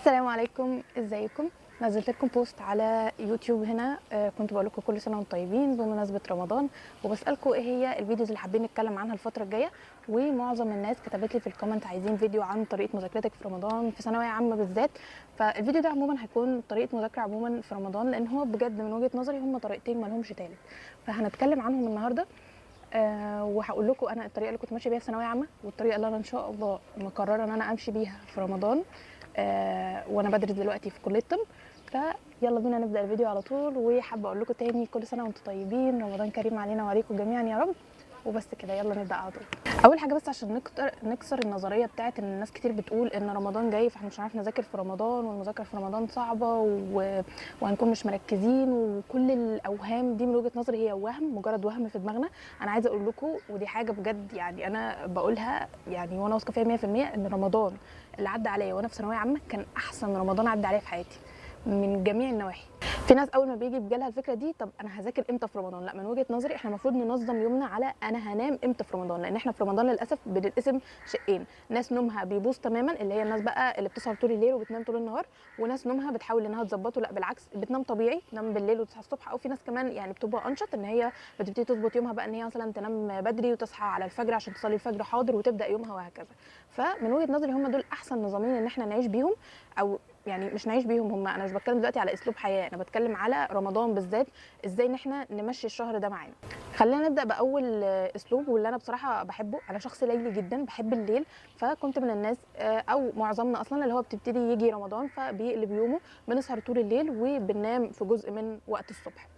السلام عليكم، ازيكم؟ نزلت لكم بوست على يوتيوب هنا. كنت بقول لكم كل سنه وانتم طيبين بمناسبه رمضان، وبسالكم ايه هي الفيديوز اللي حابين نتكلم عنها الفتره الجايه. ومعظم الناس كتبت لي في الكومنت عايزين فيديو عن طريقه مذاكرتك في رمضان في ثانويه عامه بالذات. فالفيديو ده عموما هيكون طريقه مذاكره عموما في رمضان، لان هو بجد من وجهه نظري هم طريقتين ما لهمش تالت، فهنتكلم عنهم النهارده. وهقول لكم انا الطريقه اللي كنت ماشيه بيها في ثانويه عامه، والطريقه اللي انا ان شاء الله مقرره ان انا امشي بيها في رمضان. وانا بدرس دلوقتي في كليه طب. فيلا بينا نبدا الفيديو على طول. وحابه اقول لكم تاني كل سنه وانتم طيبين، رمضان كريم علينا وعليكم جميعا يا رب. وبس كده يلا نبدا على طول. اول حاجه بس عشان نكسر النظريه بتاعت ان الناس كتير بتقول ان رمضان جاي فاحنا مش هنعرف نذاكر في رمضان، والمذاكره في رمضان صعبه وهنكون مش مركزين، وكل الاوهام دي من وجهه نظري هي وهم، مجرد وهم في دماغنا. انا عايزه اقول لكم ودي حاجه بجد، يعني انا بقولها يعني وانا واثقه فيها 100% ان رمضان اللي عدى عليا وانا في ثانويه عامه كان احسن رمضان عدى عليا في حياتي من جميع النواحي. في ناس اول ما بيجي بجالها الفكره دي، طب انا هذاكر امتى في رمضان؟ لا، من وجهه نظري احنا المفروض ننظم يومنا على انا هنام امتى في رمضان، لان احنا في رمضان للاسف بنتقسم شقين: ناس نومها بيبوظ تماما اللي هي الناس بقى اللي بتسهر طول الليل وبتنام طول النهار، وناس نومها بتحاول انها تظبطه، لا بالعكس بتنام طبيعي، تنام بالليل وتصحى الصبح. او في ناس كمان يعني بتبقى انشط ان هي بتبتدي تظبط يومها بقى ان هي مثلا تنام بدري وتصحى على الفجر عشان تصلي الفجر حاضر وتبدا يومها وهكذا. فمن وجهه نظري هم دول احسن نظامين ان احنا نعيش بيهم، او يعني مش نعيش بيهم. هم انا مش بتكلم دلوقتي على اسلوب حياه، انا بتكلم على رمضان بالذات، ازاي ان احنا نمشي الشهر ده معانا. خلينا نبدا باول اسلوب، واللي انا بصراحه بحبه. انا شخص ليلي جدا، بحب الليل. فكنت من الناس او معظمنا اصلا اللي هو بتبتدي يجي رمضان فبيقلب يومه بنسهر طول الليل وبننام في جزء من وقت الصبح.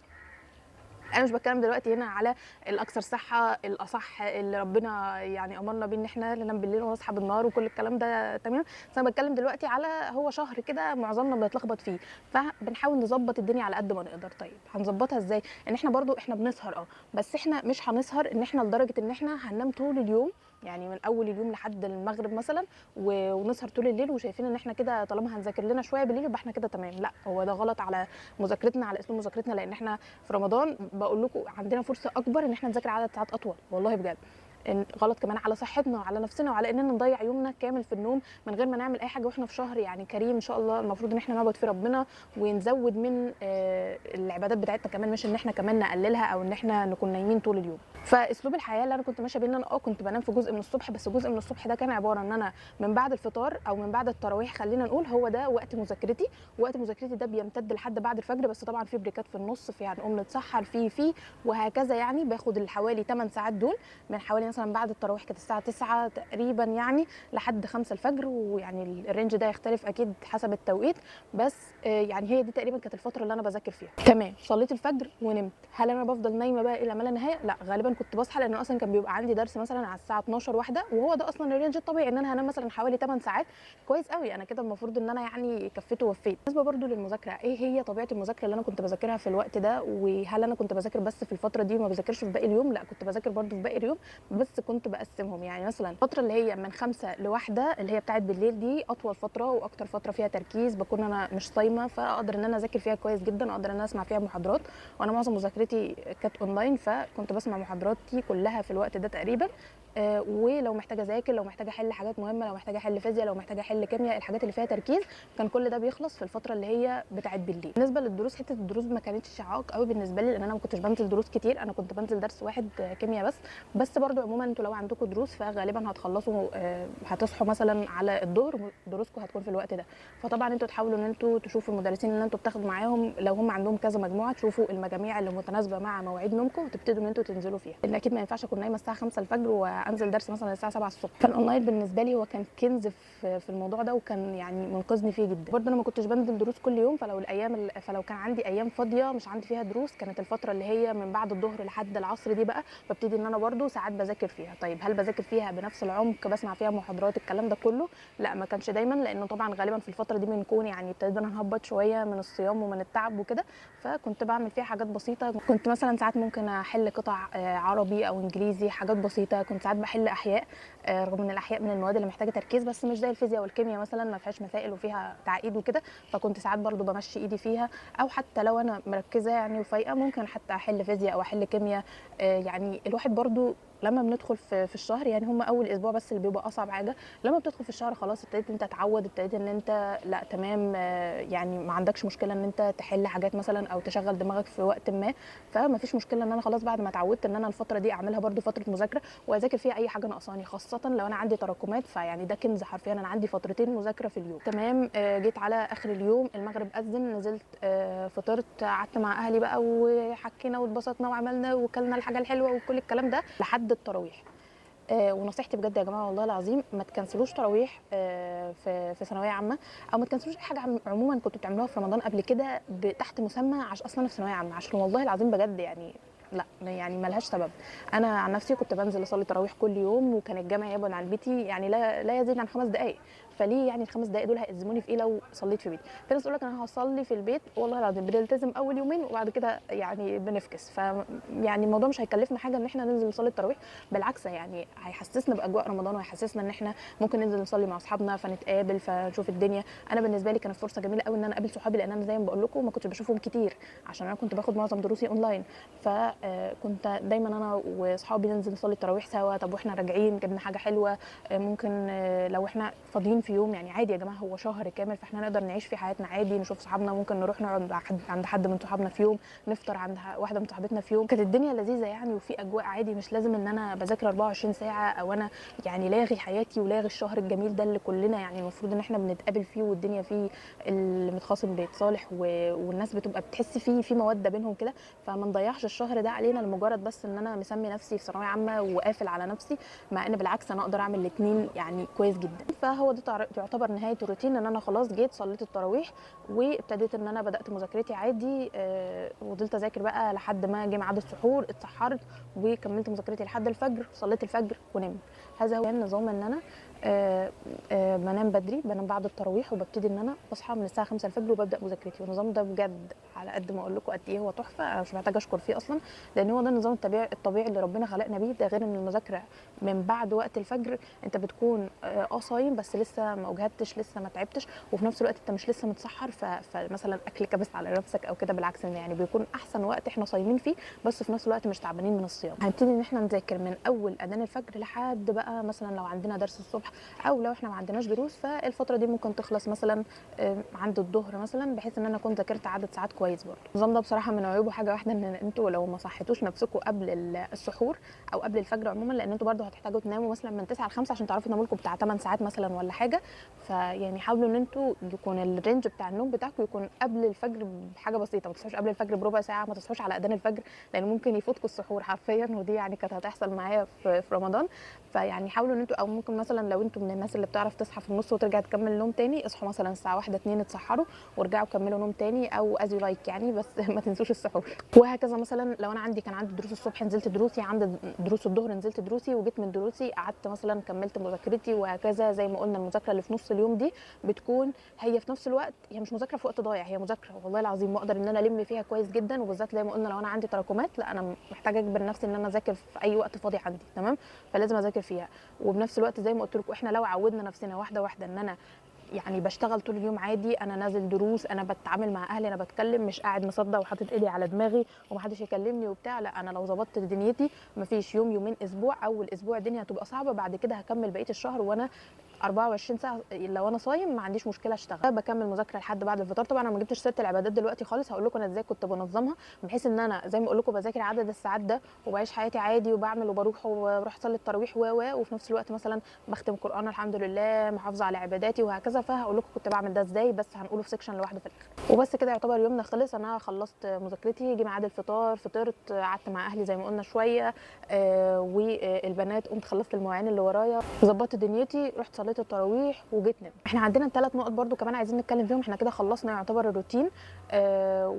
انا مش بتكلم دلوقتي هنا على الاكثر صحه، الاصح اللي ربنا يعني امرنا بيه ان احنا ننام بالليل ونصحى بالنهار وكل الكلام ده تمام. بس انا بتكلم دلوقتي على هو شهر كده معظمنا بنتلخبط فيه، فبنحاول نظبط الدنيا على قد ما نقدر. طيب هنظبطها ازاي؟ ان احنا برضو احنا بنسهر بس احنا مش هنسهر ان احنا لدرجه ان احنا هننام طول اليوم، يعني من اول اليوم لحد المغرب مثلا ونسهر طول الليل وشايفين ان احنا كده طالما هنذاكر لنا شويه بالليل يبقى احنا كده تمام. لا، هو ده غلط على مذاكرتنا، على اسلوب مذاكرتنا، لان احنا في رمضان بقول لكم عندنا فرصه اكبر ان احنا نذاكر عدد ساعات اطول، والله بجد. غلط كمان على صحتنا وعلى نفسنا وعلى اننا نضيع يومنا كامل في النوم من غير ما نعمل اي حاجه، واحنا في شهر يعني كريم ان شاء الله المفروض ان احنا نعبد في ربنا ونزود من العبادات بتاعتنا كمان، مش ان احنا كمان نقللها او ان احنا نكون نايمين طول اليوم. فاسلوب الحياه اللي انا كنت ماشيه بيه ان انا كنت بنام في جزء من الصبح، بس جزء من الصبح ده كان عباره ان انا من بعد الفطار او من بعد التراويح خلينا نقول هو ده وقت مذاكرتي. وقت مذاكرتي ده بيمتد لحد بعد الفجر، بس طبعا في بريكات في النص، في يعني نقوم نتسحر في وهكذا. يعني باخد حوالي 8 ساعات دول، من حوالي مثلا بعد التراويح كانت الساعه 9 تقريبا يعني لحد 5 الفجر، ويعني الرينج ده يختلف اكيد حسب التوقيت. بس يعني هي دي تقريبا كانت الفتره اللي انا بذاكر فيها. تمام، صليت الفجر ونمت. هل انا بفضل نايمه بقى الى ما لا نهايه؟ لا، غالبا كنت بصحى، لان اصلا كان بيبقى عندي درس مثلا على الساعه 12 واحده، وهو ده اصلا الرينج الطبيعي ان انا هنام مثلا حوالي 8 ساعات. كويس قوي، انا كده المفروض ان انا يعني كفيت ووفيت. بالنسبه برده للمذاكره، ايه هي طبيعه المذاكره اللي انا كنت بذاكرها في الوقت ده؟ وهل انا كنت بذاكر بس في الفتره دي وما بذاكرش في باقي اليوم؟ لا، كنت بذاكر برده في باقي اليوم، بس كنت بقسمهم. يعني مثلا الفتره اللي هي من 5 لواحدة اللي هي بتاعت بالليل دي اطول فتره واكتر فتره فيها تركيز، بكون انا مش صايمه، فاقدر ان انا اذاكر فيها كويس جدا، اقدر ان انا اسمع فيها محاضرات. وانا معظم مذاكرتي كانت اونلاين، فكنت بسمع محاضراتي كلها في الوقت ده تقريبا. ولو محتاجه اذاكر، لو محتاجه احل حاجات مهمه، لو محتاجه احل فيزياء، لو محتاجه احل كيمياء، الحاجات اللي فيها تركيز، كان كل ده بيخلص في الفتره اللي هي بتاعت بالليل. بالنسبه للدروس، حته الدروس ما كانتش عائق قوي بالنسبه لي، لان انا ما كنتش بنزل دروس كتير، انا كنت بنزل درس واحد كيمياء بس. بس برضو عموما انتوا لو عندكم دروس فغالبا هتخلصوا هتصحوا مثلا على الظهر، دروسكم هتكون في الوقت ده. فطبعا انتوا تحاولوا ان انتوا تشوفوا المدرسين اللي انتوا بتاخدوا معاهم، لو هم عندهم كذا مجموعه تشوفوا المجاميع اللي متناسبه مع مواعيد نومكم وتبتدوا ان انتوا تنزلوا فيها، لان اكيد ما ينفعش اكون نايمه الساعه 5 الفجر وانزل درس مثلا الساعه 7 الصبح. فالاونلاين بالنسبه لي هو كان كنز في الموضوع ده، وكان يعني منقذني فيه جدا. برضه انا ما كنتش بنزل دروس كل يوم، فلو كان عندي ايام فاضيه مش عندي فيها دروس، كانت الفتره اللي هي من بعد الظهر لحد العصر دي بقى ببتدي ان انا برضه ساعات بذاكر فيها. طيب هل بذاكر فيها بنفس العمق، بسمع فيها محاضرات الكلام ده كله؟ لا، ما كانش دايما، لانه طبعا غالبا في الفتره دي بنكون يعني ابتدينا نهبط شويه من الصيام ومن التعب وكده. فكنت بعمل فيها حاجات بسيطه، كنت مثلا ساعات ممكن احل قطع عربي او انجليزي، حاجات بسيطه. كنت ساعات بحل احياء، رغم ان الاحياء من المواد اللي محتاجه تركيز، بس مش زي الفيزياء والكيمياء مثلا ما فيهاش مسائل وفيها تعقيد وكده. فكنت ساعات برضو بمشي ايدي فيها، او حتى لو انا مركزه يعني وفايقه ممكن حتى احل فيزياء او احل كيمياء. يعني الواحد برضو لما بندخل في الشهر، يعني هم اول اسبوع بس اللي بيبقى اصعب حاجه. لما بتدخل في الشهر خلاص ابتديت انت تتعود، ابتديت ان انت لا تمام، يعني ما عندكش مشكله ان انت تحل حاجات مثلا او تشغل دماغك في وقت ما. فما فيش مشكله ان انا خلاص بعد ما اتعودت ان انا الفتره دي اعملها برده فتره مذاكره واذاكر فيها اي حاجه ناقصاني، خاصه لو انا عندي تراكمات، فيعني ده كنز حرفيا. انا عندي فترتين مذاكره في اليوم تمام. جيت على اخر اليوم المغرب اذن، نزلت فطرت، قعدت مع اهلي بقى وحكينا واتبسطنا وعملنا وكلنا الحاجه الحلوه وكل الكلام ده لحد التراويح. ونصيحتي بجد يا جماعه والله العظيم ما تكنسلوش تراويح في ثانويه عامه، او ما تكنسلوش اي حاجه عموما كنتوا بتعملوها في رمضان قبل كده تحت مسمى عشان اصلا في ثانويه عامه، عشان والله العظيم بجد يعني لا يعني ملهاش سبب. انا عن نفسي كنت بنزل اصلي تراويح كل يوم، وكان الجامع يبعد عن بيتي يعني لا يزيد عن 5 دقائق، فليه يعني ال5 دقائق دول هيأزموني في ايه لو صليت في بيتي؟ في ناس تقول لك انا هصلي في البيت، والله العظيم بنلتزم اول يومين وبعد كده يعني بنفكس. ف يعني الموضوع مش هيكلفنا حاجه ان احنا ننزل نصلي التراويح، بالعكس يعني هيحسسنا باجواء رمضان، وهيحسسنا ان احنا ممكن ننزل نصلي مع اصحابنا فنتقابل فنشوف الدنيا. انا بالنسبه لي كانت فرصه جميله قوي ان انا اقابل صحابي، لان انا زي ما بقول لكم ما كنتش بشوفهم كتير عشان انا كنت باخد معظم دروسي اونلاين. فكنت دايما انا واصحابي ننزل نصلي التراويح سوا. طب واحنا راجعين جبنا حاجه حلوه، ممكن لو احنا فاضيين في يوم، يعني عادي يا جماعه هو شهر كامل فاحنا نقدر نعيش في حياتنا عادي، نشوف صحابنا، ممكن نروح نقعد عند حد من صحابنا في يوم، نفطر عند واحده من صاحبتنا في يوم. كانت الدنيا لذيذه يعني وفي اجواء عادي، مش لازم ان انا بذاكر 24 ساعه او انا يعني لاغي حياتي ولاغي الشهر الجميل ده اللي كلنا يعني المفروض ان احنا بنتقابل فيه والدنيا فيه المتخاصم بيتصالح والناس بتبقى بتحس فيه في موده بينهم كده. فما نضيعش الشهر ده علينا لمجرد بس ان انا مسمي نفسي في ثانويه عامه وقافل على نفسي، مع ان بالعكس انا اقدر اعمل الاثنين يعني كويس جدا. فهو ده يعتبر نهايه الروتين، ان انا خلاص جيت صليت التراويح وابتديت ان انا بدات مذاكرتي عادي. وفضلت اذاكر بقى لحد ما جه ميعاد السحور، اتسحرت وكملت مذاكرتي لحد الفجر، صليت الفجر ونمت. هذا هو النظام، ان انا بنام بدري، بنام بعد التراويح، وببتدي ان انا بصحى من الساعه 5 الفجر وببدا مذاكرتي. والنظام ده بجد على قد ما اقول لكم قد ايه هو تحفه، انا مش محتاجه اشكر فيه اصلا، لان هو ده النظام الطبيعي اللي ربنا خلقنا بيه. ده غير ان المذاكره من بعد وقت الفجر انت بتكون صايم بس لسه ما اجهدتش، لسه ما تعبتش، وفي نفس الوقت انت مش لسه متسحر فمثلا اكل كبس على نفسك او كده، بالعكس يعني بيكون احسن وقت احنا صايمين فيه بس في نفس الوقت مش تعبانين من الصيام. هنبتدي ان احنا نذاكر من اول اذان الفجر لحد بقى مثلا لو عندنا درس الصبح، او لو احنا ما عندناش دروس فالفتره دي ممكن تخلص مثلا عند الظهر مثلا، بحيث ان انا اكون ذاكرت عدد ساعات كويس. برضه النظام ده بصراحه من عيوبه حاجه واحده، ان انتوا لو ما صحيتوش نفسكم قبل السحور او قبل الفجر عموما، لان انتوا برضه هتحتاجوا تناموا مثلا من 9 ل 5 عشان تعرفوا تناموا لكم بتاع 8 ساعات مثلا ولا حاجه. فيعني حاولوا ان انتوا يكون الرينج بتاع النوم بتاعكم يكون قبل الفجر بحاجه بسيطه، ما تصحوش قبل الفجر بربع ساعه، ما تصحوش على اذان الفجر لان ممكن يفوتكم السحور حرفيا، ودي يعني كانت هتحصل معايا في رمضان. فيعني حاولوا ان انتوا، او ممكن مثلا لو انتوا من الناس اللي بتعرف تصحى في النص وترجع تكمل نوم تاني، اصحوا مثلا الساعه 1 2 اتسحروا وارجعوا كملوا نوم تاني، او از يو لايك يعني، بس ما تنسوش السحور. وهكذا مثلا لو انا كان عندي دروس الصبح نزلت دروسي، عندي دروس الظهر نزلت دروسي، وجيت من دروسي قعدت مثلا كملت مذاكرتي، وهكذا. زي ما قلنا المذاكره اللي في نص اليوم دي بتكون هي في نفس الوقت هي مش مذاكره في وقت ضايع، هي مذاكره والله العظيم واقدر ان انا الم فيها كويس جدا. وبالذات زي ما قلنا لو انا عندي تراكمات، لا انا محتاجه اجبر نفسي ان انا اذاكر في اي وقت فاضي عندي تمام، فلازم اذاكر فيها. وبنفس الوقت زي ما قلت لكم احنا لو عودنا نفسنا واحده واحده ان انا يعني بشتغل طول اليوم عادي، انا نازل دروس، انا بتعامل مع اهلي، انا بتكلم، مش قاعد مصدع وحاطط ايدي على دماغي ومحدش يكلمني وبتاع، لا انا لو ظبطت دنيتي مفيش يوم يومين اسبوع، اول اسبوع الدنيا هتبقى صعبه، بعد كده هكمل بقيه الشهر وانا 24 ساعه لو انا صايم ما عنديش مشكله اشتغل. بكمل مذاكره لحد بعد الفطار. طبعا انا ما جبتش سيره العبادات دلوقتي خالص، هقول لكم انا ازاي كنت بنظمها، بحيث ان انا زي ما اقول لكم بذاكر عدد الساعات ده وبعيش حياتي عادي وبعمل وبروح اصلي التراويح وفي نفس الوقت مثلا بختم قران الحمد لله، محافظه على عباداتي وهكذا. فهقول لكم كنت بعمل ده ازاي، بس هنقوله في سيكشن لوحده في الاخر. وبس كده يعتبر يومنا خلص، انا خلصت مذاكرتي، جه ميعاد الفطار، فطرت، قعدت مع اهلي زي ما قلنا شويه، والبنات قمت خلصت المواعين اللي ورايا، ظبطت دنيتي، رحت صليت التراويح وجيت نمت. احنا عندنا 3 نقط برده كمان عايزين نتكلم فيهم، احنا كده خلصنا يعتبر الروتين.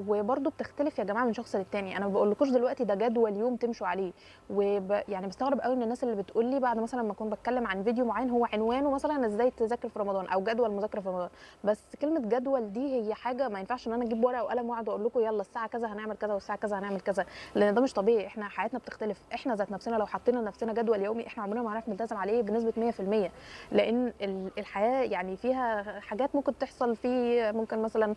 وبرده بتختلف يا جماعه من شخص للتاني، انا ما بقولكوش دلوقتي ده جدول يوم تمشوا عليه. يعني بستغرب قوي من الناس اللي بتقول لي بعد مثلا ما اكون بتكلم عن فيديو معين هو عنوانه مثلا ازاي تذاكر في رمضان او جدول مذاكره في رمضان، بس كلمه جدول دي هي حاجه ما ينفعش ان انا اجيب ورقه وقلم واقعد اقول لكم يلا الساعه كذا هنعمل كذا والساعه كذا هنعمل كذا، لان ده مش طبيعي. احنا حياتنا بتختلف، احنا ذات نفسنا لو حطينا لنفسنا جدول يومي احنا عمرنا ما هنعرف نلتزم عليه بنسبه 100%، لان بتكون الحياه يعني فيها حاجات ممكن تحصل، في ممكن مثلا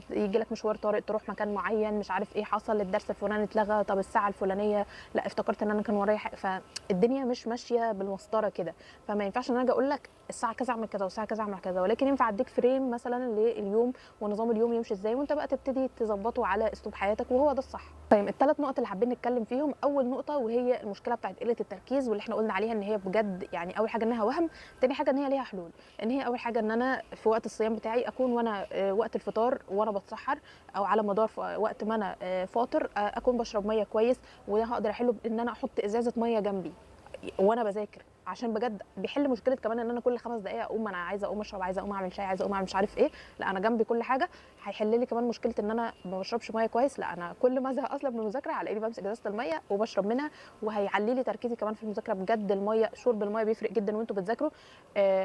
يجي لك مشوار طارئ تروح مكان معين، مش عارف ايه حصل، الدرس الفلاني اتلغى، طب الساعه الفلانيه لا افتكرت ان انا كان ورايا حاجه، فالدنيا مش ماشيه بالمسطره كده. فما ينفعش ان انا اجي اقول لك الساعه كذا اعمل كذا والساعه كذا اعمل كذا، ولكن ينفع اديك فريم مثلا لليوم ونظام اليوم يمشي ازاي، وانت بقى تبتدي تظبطه على اسلوب حياتك، وهو ده الصح. طيب الثلاث نقط اللي حابين نتكلم فيهم، اول نقطه وهي المشكله بتاعت قله التركيز، واللي احنا قلنا عليها ان هي بجد يعني اول حاجه انها وهم، تاني حاجه ان هي ليها حلول. ان هي اول حاجه ان انا في وقت الصيام بتاعي اكون وانا وقت الفطار وانا بتسحر، او على مدار وقت ما انا فاطر اكون بشرب ميه كويس، وده هقدر احله بان انا احط ازازه ميه جنبي وانا بذاكر، عشان بجد بيحل مشكله كمان ان انا كل 5 دقائق اقوم انا عايزه اقوم اشرب، عايزه اقوم اعمل شاي، عايزه اقوم اعمل مش عارف ايه. لا انا جنبي كل حاجه. هيحل لي كمان مشكله ان انا ما بشربش ميه كويس، لا انا كل ما ازهق اصلا من المذاكره هلاقيني بمسك ازازه الميه وبشرب منها، وهيعلي لي تركيزي كمان في المذاكره. بجد الميه، شرب الميه بيفرق جدا وانتوا بتذاكروا.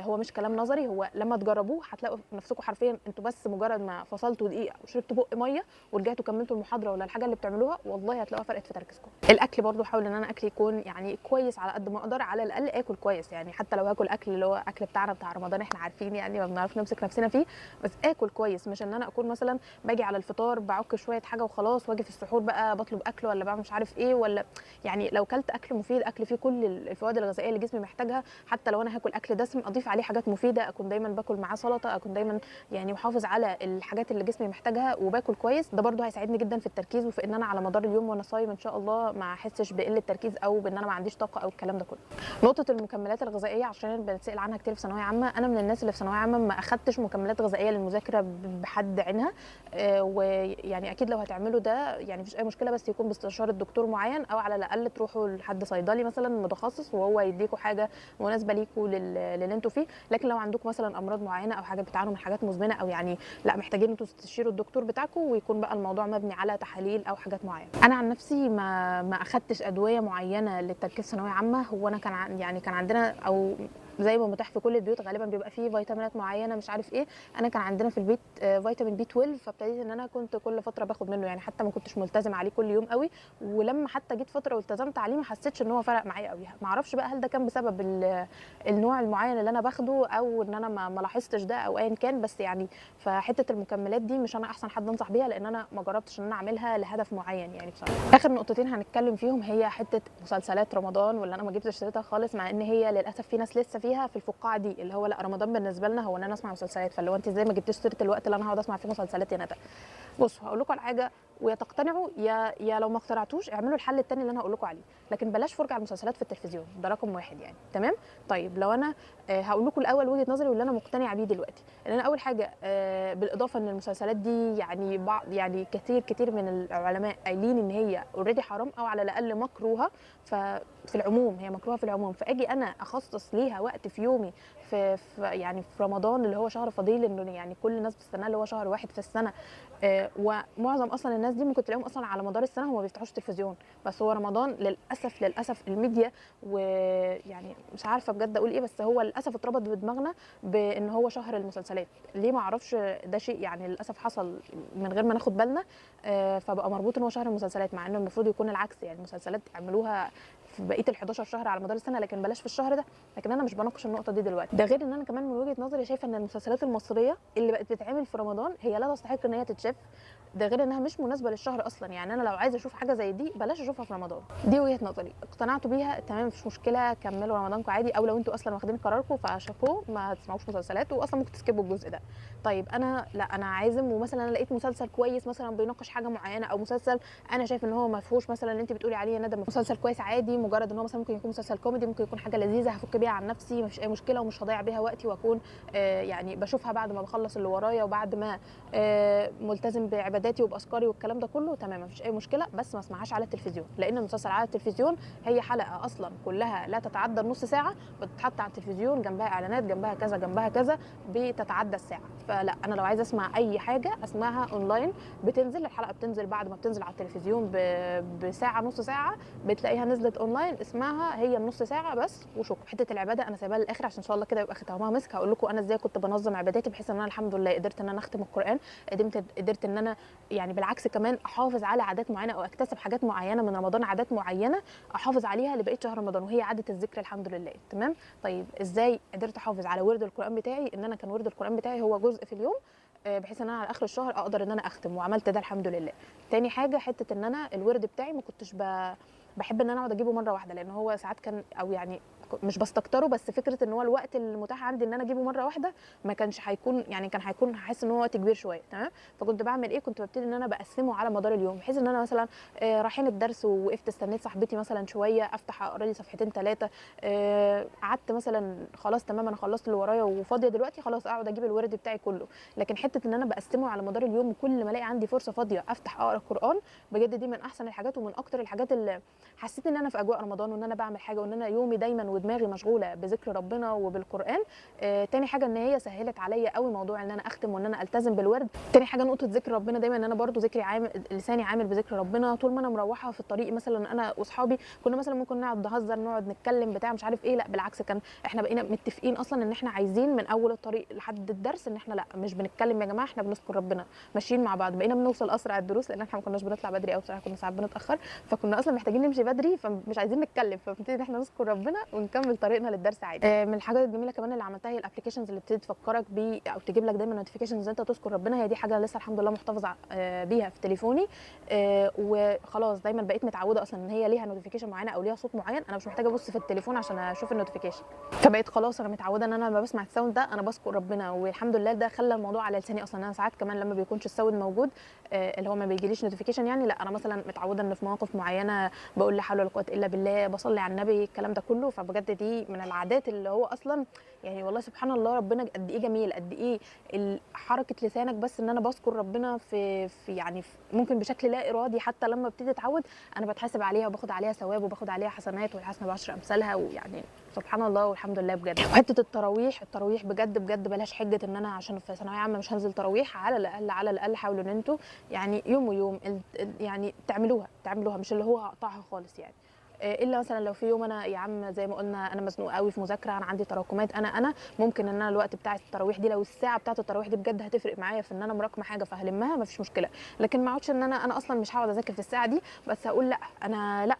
هو مش كلام نظري، هو لما تجربوه هتلاقوا نفسكم حرفيا انتوا بس مجرد ما فصلتوا دقيقه وشربتوا بق ميه ورجعتوا كملتوا المحاضره ولا الحاجه اللي بتعملوها، والله هتلاقوها فرقت في تركيزكم. الاكل برضو حاول ان انا اكلي يكون يعني كويس على قد ما اقدر، على الاقل اكل كويس، يعني حتى لو هاكل اكل اللي هو اكل بتاعنا بتاع رمضان احنا عارفين يعني ما بنعرفش نمسك نفسنا فيه، بس اكل كويس. مش ان انا اكون مثلا باجي على الفطار بعك شويه حاجه وخلاص، واجي في السحور بقى بطلب اكل ولا بعمل مش عارف ايه ولا. يعني لو كلت اكل مفيد، اكل فيه كل الفوائد الغذائيه اللي جسمي محتاجها، حتى لو انا هاكل اكل دسم اضيف عليه حاجات مفيده، اكون دايما باكل معاه سلطه، اكون دايما يعني محافظ على الحاجات اللي جسمي محتاجها وباكل كويس. ده برده هيساعدني جدا في التركيز، وفي ان انا على مدار اليوم وانا صايم ان شاء الله ما احسش بقله تركيز او بان انا ما عنديش طاقه او الكلام ده كله. نقطه المكملات الغذائيه عشان بنسال عنها كتير في ثانويه عامه، انا من الناس اللي في ثانويه عامه ما اخدتش مكملات غذائيه للمذاكره بحد عينها. ويعني اكيد لو هتعملوا ده يعني مفيش اي مشكله، بس يكون باستشاره دكتور معين، او على الاقل تروحوا لحد صيدلي مثلا متخصص وهو يديكوا حاجه مناسبه ليكوا للي انتوا فيه. لكن لو عندكم مثلا امراض معينه او حاجه بتعانوا من حاجات مزمنه، او يعني لا محتاجين انتوا تستشيروا الدكتور بتاعكم، ويكون بقى الموضوع مبني على تحاليل او حاجات معينه. انا عن نفسي ما اخدتش ادويه معينه للتركيز ثانويه عامه. هو انا يعني كان عندنا، او زي ما متاح في كل البيوت غالبا بيبقى فيه فيتامينات معينه مش عارف ايه. انا كان عندنا في البيت فيتامين بي 12، فابتديت ان انا كنت كل فتره باخد منه، يعني حتى ما كنتش ملتزم عليه كل يوم قوي، ولما حتى جيت فتره والتزمت عليه ما حسيتش ان هو فرق معايا قوي. ما اعرفش بقى هل ده كان بسبب النوع المعين اللي انا باخده، او ان انا ما لاحظتش ده، او ايا كان. بس يعني فحته المكملات دي مش انا احسن حد انصح بيها، لان انا ما جربتش ان انا اعملها لهدف معين يعني بصراحه. اخر نقطتين هنتكلم فيهم هي حته مسلسلات رمضان، واللي انا ما جبتش سيرتها خالص، مع ان هي للاسف في ناس لسه فيها في الفقاعه دي، اللي هو لا رمضان بالنسبه لنا هو ان انا اسمع مسلسلات، فاللي هو انت ازاي ما جبتيش سيره الوقت اللي انا هقعد اسمع فيه مسلسلات يا ندى؟ بصوا هقول لكم على حاجه، ويا تقتنعوا يا لو ما اقتنعتوش اعملوا الحل الثاني اللي انا هقول لكم عليه، لكن بلاش فرجه على المسلسلات في التلفزيون، ده رقم واحد يعني. تمام؟ طيب لو انا هقول لكم الاول وجهه نظري واللي انا مقتنعه بيه دلوقتي. ان انا اول حاجه بالاضافه ان المسلسلات دي يعني بعض يعني كتير من العلماء قايلين ان هي اوريدي حرام، او على الاقل مكروهه. ففي العموم هي مكروهه في العموم، فاجي انا اخصص ليها وقت في يومي في يعني في رمضان اللي هو شهر فضيل، انه يعني كل الناس بتستناه، اللي هو شهر واحد في السنه. ومعظم اصلا الناس دي ممكن تلاقيهم اصلا على مدار السنه هم ما بيفتحوش تلفزيون، بس هو رمضان للاسف الميديا، ويعني مش عارفه بجد اقول ايه، بس هو للاسف اتربط بدماغنا بان هو شهر المسلسلات. ليه؟ ما اعرفش، ده شيء يعني للاسف حصل من غير ما ناخد بالنا. فبقى مربوط ان هو شهر المسلسلات، مع انه المفروض يكون العكس، يعني المسلسلات يعملوها في بقيه ال 11 شهر على مدار السنه، لكن بلاش في الشهر ده. لكن انا مش بناقش النقطه دي دلوقتي. ده غير ان انا كمان من وجهه نظري شايفه ان المسلسلات المصريه اللي بقت بتتعمل في رمضان هي لا تستحق ان هي تتشاف. ده غير انها مش مناسبه للشهر اصلا، يعني انا لو عايزه اشوف حاجه زي دي بلاش اشوفها في رمضان. دي وجهه نظري، اقتنعتوا بيها تمام مفيش مشكله، كملوا رمضانكم عادي، او لو انتوا اصلا واخدين قراركم فشابوه ما تسمعوش مسلسلات، واصلا ممكن تسكبوا الجزء ده. طيب انا لا، انا عازم، ومثلا انا لقيت مسلسل كويس مثلا بيناقش حاجه معينه، او مسلسل انا شايف ان هو ما فيهوش مثلا اللي انت بتقولي عليه يا ندى، مسلسل كويس عادي، مجرد ان هو مثلا ممكن يكون مسلسل كوميدي، ممكن يكون حاجه لذيذه هفك بيها عن نفسي، مفيش اي مشكله، ومش هضيع بيها وقتي، واكون يعني بشوفها بعد ما بخلص اللي ورايا، وبعد ما ملتزم بعباداتي وباذكاري والكلام ده كله، تمام مفيش اي مشكله، بس ما اسمعهاش على التلفزيون، لان المسلسل على التلفزيون هي حلقه اصلا كلها لا تتعدى النص ساعه، بتتحط على التلفزيون جنبها اعلانات، جنبها كذا جنبها كذا، بتتعدى الساعه. فلا انا لو عايزه اسمع اي حاجه اسمعها اونلاين، بتنزل الحلقه، بتنزل بعد ما بتنزل على التلفزيون بساعه نص ساعه، بتلاقيها نزلت اونلاين، اسمعها هي النص ساعه بس وشكرا. حته العباده انا سايباها للاخر عشان ان شاء الله كده يبقى ختامها مسك. هقول لكم انا ازاي كنت بنظم عباداتي، بحيث ان انا الحمد لله قدرت ان انا اختم القران، قدرت ان انا يعني بالعكس كمان احافظ على عادات معينه او اكتسب حاجات معينه من رمضان، عادات معينه احافظ عليها لبقيه شهر رمضان، وهي عاده الذكر الحمد لله. تمام. طيب ازاي قدرت احافظ على ورد القران بتاعي؟ ان انا كان ورد القران بتاعي هو جزء في اليوم، بحيث ان انا على اخر الشهر اقدر ان انا اختم، وعملت ده الحمد لله. تاني حاجه حته ان انا الورد بتاعي ما كنتش بحب ان انا اقعد اجيبه مره واحده، لان هو ساعات كان او يعني مش بستكتره، بس فكره ان هو الوقت المتاح عندي ان انا اجيبه مره واحده ما كانش هيكون، يعني كان هيكون هحس ان هو وقت كبير شويه. تمام. فكنت بعمل ايه؟ كنت ببتدي ان انا بقسمه على مدار اليوم، بحيث ان انا مثلا رايحين الدرس ووقفت استنيت صاحبتي مثلا شويه افتح اقرا لي صفحتين ثلاثه، قعدت مثلا خلاص تمام انا خلصت اللي ورايا وفاضيه دلوقتي، خلاص اقعد اجيب الورد بتاعي كله. لكن حته ان انا بقسمه على مدار اليوم وكل ما الاقي عندي فرصه فاضيه افتح اقرا القران، بجد دي من احسن الحاجات ومن اكتر الحاجات اللي حسيت ان انا في اجواء رمضان، وان انا بعمل حاجه، وان انا يومي دايما ودماغي مشغوله بذكر ربنا وبالقران. تاني حاجه ان هي سهلت عليا قوي موضوع ان انا اختم وان انا التزم بالورد. تاني حاجه نقطه ذكر ربنا، دايما ان انا برضو ذكري عامل، لساني عامل بذكر ربنا طول ما انا مروحه في الطريق. مثلا انا واصحابي كنا مثلا ممكن نقعد نهزر نقعد نتكلم بتاع مش عارف ايه، لا بالعكس كان احنا بقينا متفقين اصلا ان احنا عايزين من اول الطريق لحد الدرس ان احنا لا مش بنتكلم يا جماعه، احنا بنذكر ربنا ماشيين مع بعض. بقينا بنوصل اسرع الدروس لان احنا ما كناش بنطلع بدري قوي بصراحه، كنا ساعات بنتاخر، فكنا اصلا محتاجين نمشي بدري فمش عايزين نتكلم، فبنبتدي ان احنا نذكر ربنا ونكمل طريقنا للدرس عادي. من الحاجات الجميله كمان اللي عملتها هي الابلكيشنز اللي بتبتدي تفكرك بيه او تجيب لك دايما نوتيفيكيشنز انت تذكر ربنا. هي دي حاجه لسه الحمد لله محتفظه بيها في تليفوني، وخلاص دايما بقيت متعوده اصلا ان هي ليها نوتيفيكيشن معينه او ليها صوت معين، انا مش محتاجه ابص في التليفون عشان اشوف النوتيفيكيشن. فبقيت خلاص انا متعوده ان انا لما بسمع الساوند ده انا بذكر ربنا، والحمد لله ده خلى الموضوع على لساني اصلا. انا ساعات كمان لما بيكونش الساوند موجود، اللي هو ما بيجيليش نوتيفيكيشن يعني، لا انا مثلا متعوده ان في مواقف معينه بقول لا حول ولا قوه الا بالله، بصلي على النبي، الكلام ده كله. فبجد دي من العادات اللي هو اصلا يعني والله سبحان الله ربنا قد ايه جميل، قد ايه حركه لسانك بس ان انا بذكر ربنا في يعني ممكن بشكل لا ارادي، حتى لما ابتدي اتعود انا بتحاسب عليها وباخد عليها ثواب وباخد عليها حسنات، والحسنه ب10 امثالها، ويعني سبحان الله والحمد لله بجد. وحته التراويح بجد بجد بلاش حجه ان انا عشان في ثانويه عامه مش هنزل تراويح. على الاقل على الاقل حاولوا ان انتوا يعني يوم ويوم يعني تعملوها مش اللي هو هقطعها خالص يعني. الا مثلا لو في يوم انا يا عم زي ما قلنا انا مزنوقه قوي في مذاكره، انا عندي تراكمات، انا ممكن ان انا الوقت بتاع التراويح دي لو الساعه بتاعه التراويح دي بجد هتفرق معايا في ان انا مراكمه حاجه فهلمها مفيش مشكله. لكن ما اقعدش ان انا اصلا مش هقعد اذاكر في الساعه دي، بس هقول لا انا لا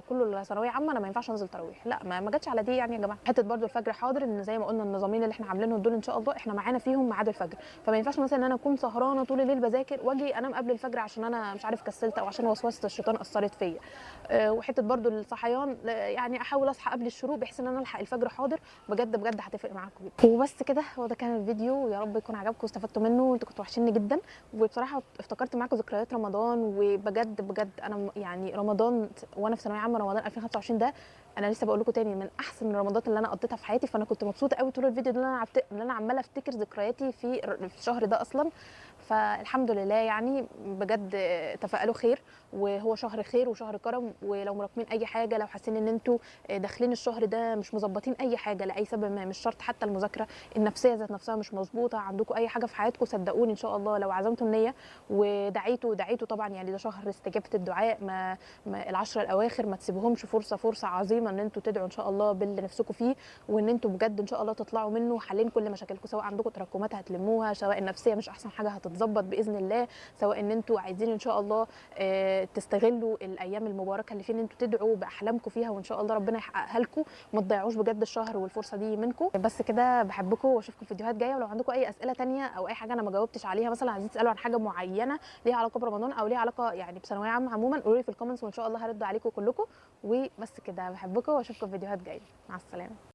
كله ثانويه عامه انا ما ينفعش انزل تراويح، لا ما جاتش على دي يعني يا جماعه. حته برده الفجر حاضر، ان زي ما قلنا النظامين اللي احنا عاملينهم دول ان شاء الله احنا معانا فيهم ميعاد الفجر، فما ينفعش مثلا ان انا اكون سهرانه طول الليل بذاكر واجي انام قبل الفجر عشان انا مش عارف كسلت او عشان وسوسه الشيطان اثرت فيا. وحته برده الصحيان يعني احاول اصحى قبل الشروق بحيث ان انا الحق الفجر حاضر، بجد بجد هتفرق معاكم جدا. وبس كده، هو ده كان الفيديو، يا رب يكون عجبكم واستفدتوا منه، انتوا كنتوا وحشيني جدا، وبصراحه افتكرت معاكم ذكريات رمضان، وبجد بجد انا يعني رمضان وانا في ثانويه عامه رمضان 2025 ده انا لسه بقول لكم تاني من احسن الرمضانات اللي انا قضيتها في حياتي. فانا كنت مبسوطه قوي طول الفيديو ده ان انا عماله افتكر ذكرياتي في الشهر ده اصلا. فالحمد لله يعني بجد تفائلوا خير، وهو شهر خير وشهر كرم. ولو مراكمين اي حاجه، لو حاسين ان انتوا داخلين الشهر ده مش مظبطين اي حاجه لاي سبب ما، مش شرط حتى المذاكره، النفسيه ذات نفسها مش مظبوطه، عندكم اي حاجه في حياتكم، صدقوني ان شاء الله لو عزمتوا النيه ودعيتوا طبعا يعني ده شهر استجابه الدعاء، ما العشر الاواخر ما تسيبوهمش فرصه عظيمه ان انتوا تدعوا ان شاء الله باللي نفسكم فيه، وان انتوا بجد ان شاء الله تطلعوا منه حالين كل مشاكلكم، سواء عندكم تراكمات هتلموها، سواء النفسيه مش احسن حاجه هتتظبط باذن الله، سواء ان انتوا عايزين ان شاء الله تستغلوا الايام المباركه اللي فيه ان انتوا تدعوا باحلامكم فيها، وان شاء الله ربنا يحققها لكم. ما تضيعوش بجد الشهر والفرصه دي منكم. بس كده، بحبكم واشوفكم في فيديوهات جايه. ولو عندكم اي اسئله تانية او اي حاجه انا ما جاوبتش عليها، مثلا عايزين تسالوا عن حاجه معينه ليها علاقه برمضان او ليها علاقه يعني بثانويه عامه عموما، قولوا لي في الكومنتس وان شاء الله هرد عليكم كلكم. وبس كده، بحبكم واشوفكم في فيديوهات جايه. مع السلامه.